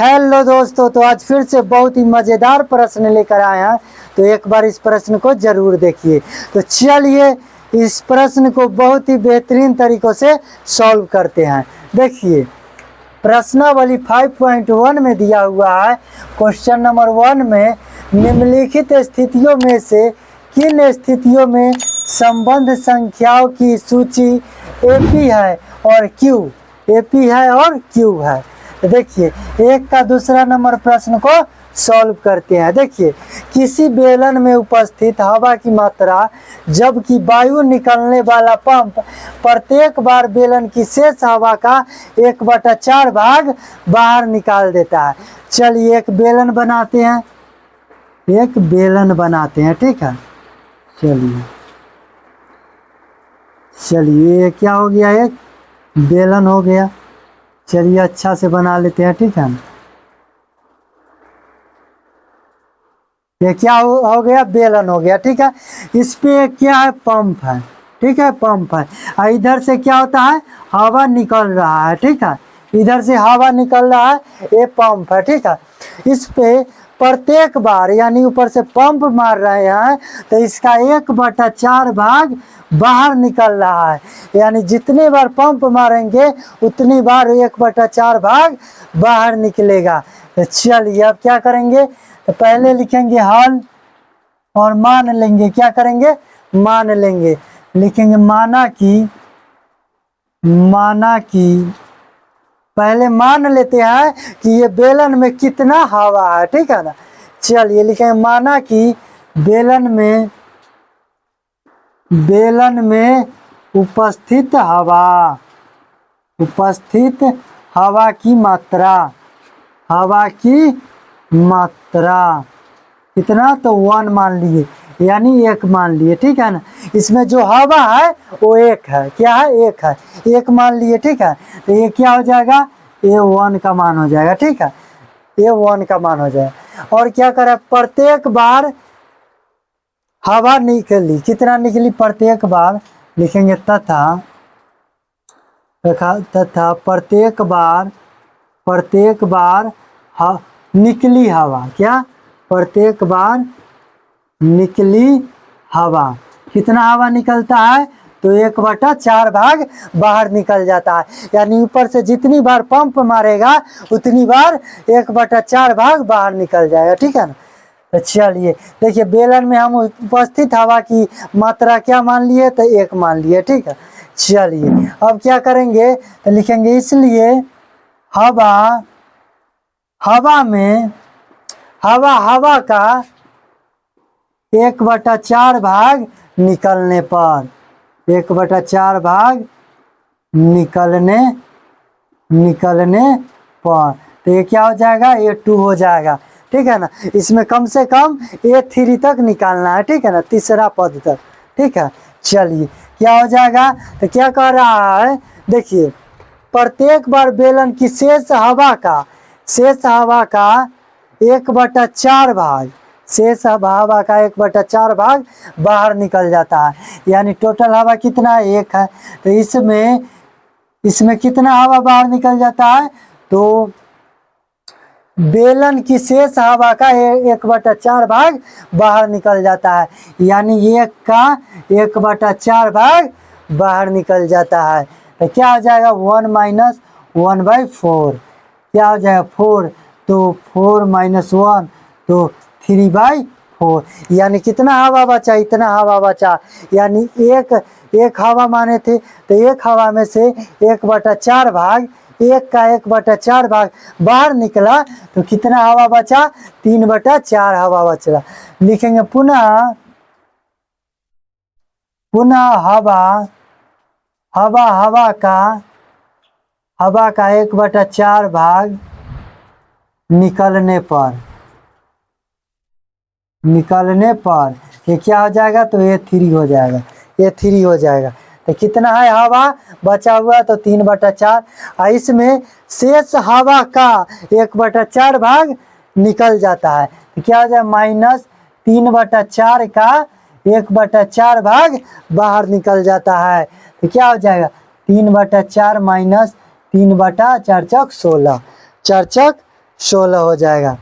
Hello दोस्तों, तो आज फिर से बहुत ही मज़ेदार प्रश्न लेकर आए हैं। तो एक बार इस प्रश्न को ज़रूर देखिए। तो चलिए इस प्रश्न को बहुत ही बेहतरीन तरीक़ों से सॉल्व करते हैं। देखिए प्रश्नावली 5.1 में दिया हुआ है। क्वेश्चन नंबर 1 में निम्नलिखित स्थितियों में से किन स्थितियों में संबंध संख्याओं की सूची एपी है और क्यू है। देखिए एक का दूसरा नंबर प्रश्न को सॉल्व करते हैं। देखिए किसी बेलन में उपस्थित हवा की मात्रा जबकि वायु निकलने वाला पंप प्रत्येक बार बेलन की शेष हवा का 1/4 भाग बाहर निकाल देता है। चलिए एक बेलन बनाते हैं, ठीक है। चलिए क्या हो गया, एक बेलन हो गया। चलिए अच्छा से बना लेते हैं, ठीक है। ये क्या हो गया, बेलन हो गया, ठीक है। इस पे क्या है, पंप है, ठीक है, पंप है। और इधर से क्या होता है, हवा निकल रहा है, ठीक है। इधर से हवा निकल रहा है, ये पंप है, ठीक है। इस पे प्रत्येक बार यानी ऊपर से पंप मार रहे हैं तो इसका 1/4 भाग बाहर निकल रहा है। यानी जितने बार पंप मारेंगे उतनी बार 1/4 भाग बाहर निकलेगा। तो चलिए अब क्या करेंगे, तो पहले लिखेंगे हल और मान लेंगे। क्या करेंगे, मान लेंगे। लिखेंगे माना कि पहले मान लेते हैं कि ये बेलन में कितना हवा है, ठीक है ना। चलिए लिखेंगे माना कि बेलन में उपस्थित हवा की मात्रा कितना, तो 1 मान लिए यानी 1 मान लिए, ठीक है ना। इसमें जो हवा है वो 1 है। क्या है, 1 है, 1 मान लिए, ठीक है। तो ये क्या हो जाएगा, ये 1 का मान हो जाएगा, ठीक है। ये 1 का मान हो जाएगा। और क्या करें, प्रत्येक बार हवा निकली, कितना निकली, प्रत्येक बार लिखेंगे तथा प्रत्येक बार निकली हवा, क्या, प्रत्येक बार निकली हवा कितना हवा निकलता है, तो 1/4 भाग बाहर निकल जाता है। यानी ऊपर से जितनी बार पंप मारेगा उतनी बार 1/4 भाग बाहर निकल जाएगा, ठीक है ना। तो चलिए देखिए बेलन में हम उपस्थित हवा की मात्रा क्या मान लिए, तो 1 मान लिए, ठीक है। चलिए अब क्या करेंगे, तो लिखेंगे इसलिए हवा का 1/4 भाग निकलने पर 1/4 भाग निकलने पर तो ये क्या हो जाएगा, ये 2 हो जाएगा, ठीक है ना। इसमें कम से कम A3 तक निकालना है, ठीक है ना, तीसरा पद तक, ठीक है। चलिए क्या हो जाएगा, तो क्या कह रहा है, देखिए प्रत्येक बार बेलन की शेष हवा का 1/4 भाग का 1/4 भाग बाहर निकल जाता है। यानी टोटल हवा कितना है, 1 है। तो इसमें कितना हवा बाहर निकल जाता है, तो बेलन की शेष हवा का 1/4 भाग बाहर निकल जाता है। यानी 1 का 1/4 भाग बाहर निकल जाता है। तो क्या हो जाएगा, 1 - 1/4 क्या हो जाएगा, 4। तो 4 - 1 तो 3/4। यानी कितना हवा बचा, इतना हवा बचा। यानी एक हवा माने थे तो एक हवा में से 1/4 भाग, 1 का 1/4 भाग बाहर निकला तो कितना हवा बचा, 3/4 हवा बचा। लिखेंगे पुनः हवा का 1/4 भाग निकलने पर ये क्या हो जाएगा, तो ये 3 हो जाएगा। तो कितना है हवा बचा हुआ, तो 3/4। और इसमें शेष हवा का 1/4 भाग निकल जाता है। तो क्या हो जाएगा, -3/4 का 1/4 भाग बाहर निकल जाता है। तो क्या हो जाएगा, 3/4 - 3/4 4 × 16 16 हो जाएगा।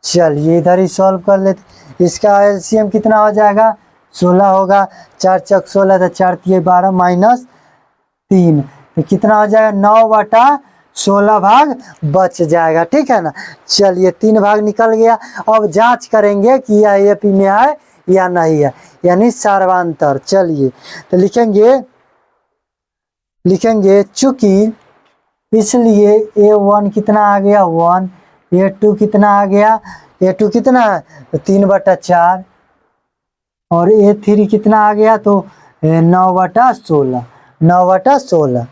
चलिए इधर ही सॉल्व कर लेते। इसका एलसीएम कितना हो जाएगा, 16 होगा। 4 चक 16 तो 4 तिये 12 माइनस 3, तो कितना हो जाएगा 9/16 भाग बच जाएगा, ठीक है ना। चलिए 3 भाग निकल गया। अब जांच करेंगे कि यह एपी में है या नहीं है, यानी सर्वांतर। चलिए तो लिखेंगे चूंकि, इसलिए A1 कितना आ गया 1, A2 कितना आ गया, A2 कितना है तो 3/4, और A3 कितना आ गया तो 9/16, 9/16,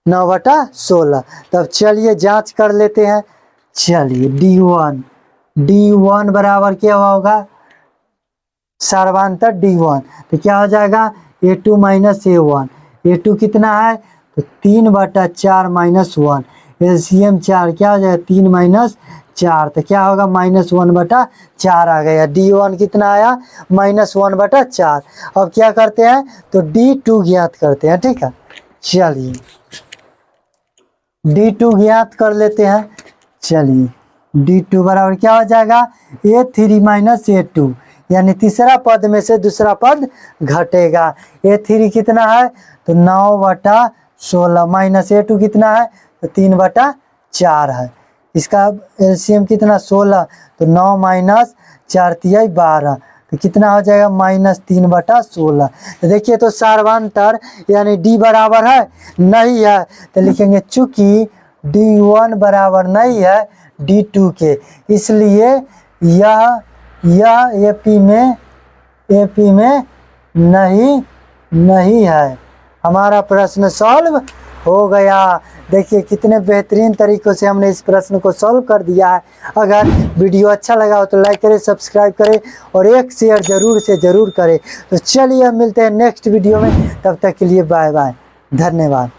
9/16। तब चलिए जांच कर लेते हैं। चलिए D1 बराबर क्या होगा, सर्वांतर D1, तो क्या हो जाएगा A2 माइनस A1। A2 कितना है तो 3/4 माइनस 1, एलसीएम 4, क्या हो जाएगा 3 माइनस 4, तो क्या होगा -1/4 आ गया। D1 कितना आया -1/4। अब क्या करते हैं तो D2 ज्ञात करते हैं, ठीक है। चलिए D2 ज्ञात कर लेते हैं। चलिए D2 बराबर क्या हो जाएगा A3 माइनस A2, यानी तीसरा पद में से दूसरा पद घटेगा। A3 कितना है तो 9/16 माइनस A2 कितना है तो 3/4 है। इसका एलसीएम कितना 16, तो 9 माइनस 4 तिया 12, तो कितना हो जाएगा -3/16। तो देखिए तो सर्वांतर यानी D बराबर है नहीं है, तो लिखेंगे चूंकि D1 बराबर नहीं है D2 के, इसलिए यह एपी में नहीं है। हमारा प्रश्न सॉल्व हो गया। देखिए कितने बेहतरीन तरीकों से हमने इस प्रश्न को सॉल्व कर दिया है। अगर वीडियो अच्छा लगा हो तो लाइक करें, सब्सक्राइब करें और एक शेयर जरूर से जरूर करें। तो चलिए हम मिलते हैं नेक्स्ट वीडियो में, तब तक के लिए बाय बाय, धन्यवाद।